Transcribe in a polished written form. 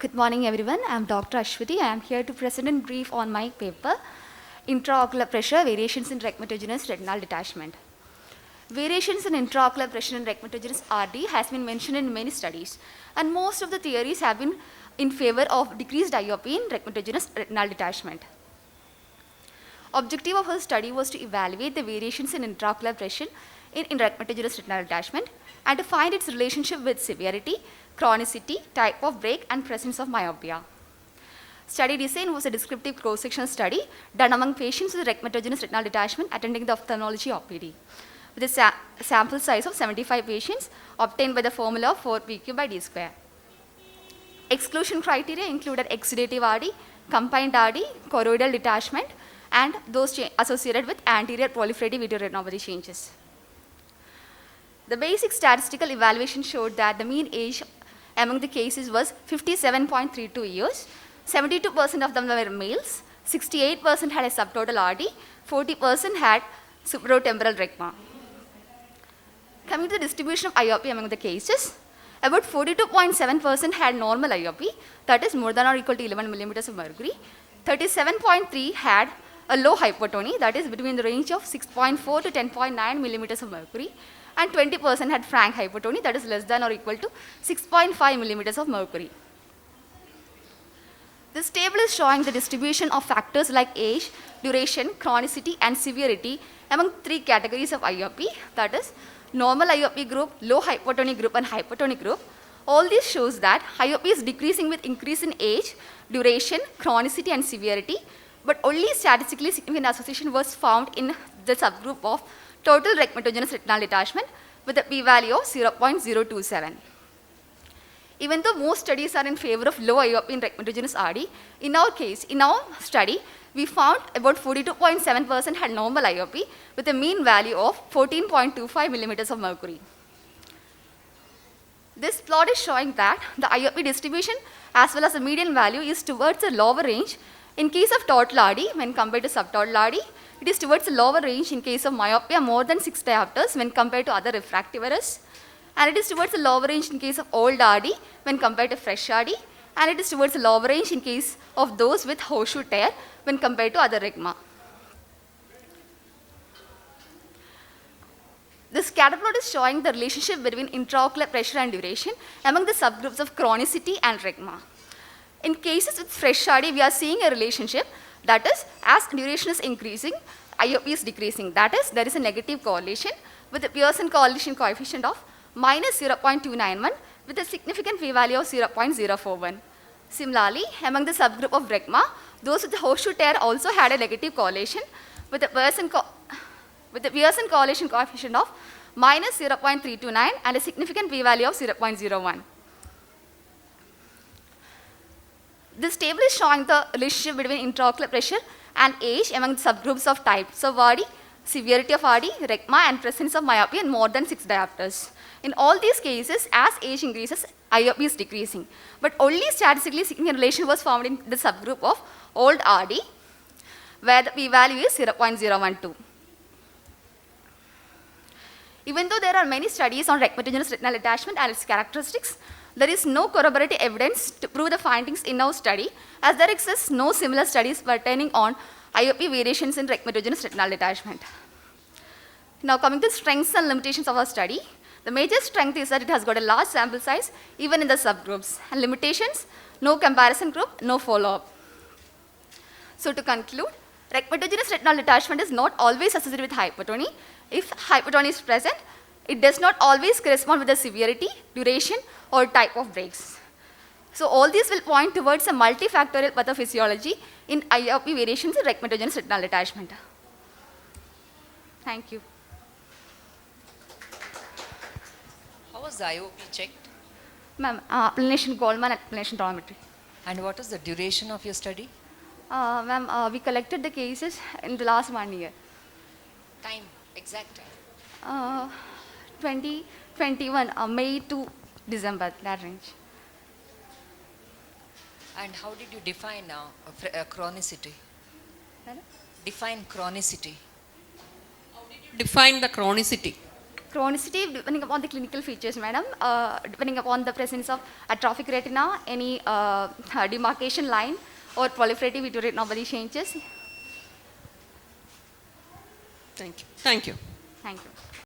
Good morning, everyone. I am Dr. Ashwathi. I am here to present in brief on my paper, Intraocular Pressure, Variations in Rhegmatogenous Retinal Detachment. Variations in intraocular pressure in rhegmatogenous RD has been mentioned in many studies, and most of the theories have been in favor of decreased IOP in rhegmatogenous retinal detachment. Objective of her study was to evaluate the variations in intraocular pressure in rhegmatogenous retinal detachment and to find its relationship with severity, chronicity, type of break, and presence of myopia. Study design was a descriptive cross-sectional study done among patients with rhegmatogenous retinal detachment attending the ophthalmology OPD, with a sample size of 75 patients obtained by the formula of 4PQ by D square. Exclusion criteria included exudative RD, combined RD, choroidal detachment, and those associated with anterior proliferative vitreoretinopathy changes. The basic statistical evaluation showed that the mean age among the cases was 57.32 years, 72% of them were males, 68% had a subtotal RD, 40% had supratemporal rhegma. Coming to the distribution of IOP among the cases, about 42.7% had normal IOP, that is more than or equal to 11 millimeters of mercury. 37.3 had a low hypotony, that is between the range of 6.4 to 10.9 millimeters of mercury, and 20% had frank hypotony, that is less than or equal to 6.5 millimeters of mercury. This table is showing the distribution of factors like age, duration, chronicity, and severity among three categories of IOP, that is normal IOP group, low hypotony group, and hypotonic group. All this shows that IOP is decreasing with increase in age, duration, chronicity, and severity, but only statistically significant association was found in the subgroup of total rhegmatogenous retinal detachment with a p-value of 0.027. Even though most studies are in favor of low IOP in rhegmatogenous RD, in our case, in our study, we found about 42.7% had normal IOP with a mean value of 14.25 millimeters of mercury. This plot is showing that the IOP distribution as well as the median value is towards the lower range in case of total RD when compared to subtotal RD. It is towards the lower range in case of myopia more than 6 diopters when compared to other refractive errors. And it is towards the lower range in case of old RD when compared to fresh RD. And it is towards the lower range in case of those with horseshoe tear when compared to other rhegma. This scatter plot is showing the relationship between intraocular pressure and duration among the subgroups of chronicity and rhegma. In cases with fresh RD, we are seeing a relationship, that is, as duration is increasing, IOP is decreasing. That is, there is a negative correlation with a Pearson correlation coefficient of minus 0.291 with a significant p-value of 0.041. Similarly, among the subgroup of rhegma, those with the horseshoe tear also had a negative correlation with a Pearson correlation coefficient of minus 0.329 and a significant p-value of 0.01. This table is showing the relationship between intraocular pressure and age among the subgroups of types of RD, severity of RD, rhegma, and presence of myopia in more than 6 diopters. In all these cases, as age increases, IOP is decreasing. But only statistically significant relation was found in the subgroup of old RD, where the p-value is 0.012. Even though there are many studies on rhegmatogenous retinal detachment and its characteristics, there is no corroborative evidence to prove the findings in our study, as there exists no similar studies pertaining on IOP variations in rhegmatogenous retinal detachment. Now coming to strengths and limitations of our study, the major strength is that it has got a large sample size even in the subgroups, and limitations, no comparison group, no follow-up. So to conclude, rhegmatogenous retinal detachment is not always associated with hypotony. If hypotony is present, it does not always correspond with the severity, duration, or type of breaks. So all these will point towards a multifactorial pathophysiology in IOP variations in rhegmatogenous retinal detachment. Thank you. How was the IOP checked? Ma'am, applanation Goldman applanation tonometry. And what is the duration of your study? Ma'am, we collected the cases in the last 1 year. Time, exact time. 2021, May to December, that range. And how did you define chronicity? Hello? Define chronicity. Define the chronicity. Chronicity depending upon the clinical features, madam, depending upon the presence of atrophic retina, any demarcation line or proliferative vitreoretinopathy changes. Thank you. Thank you. Thank you.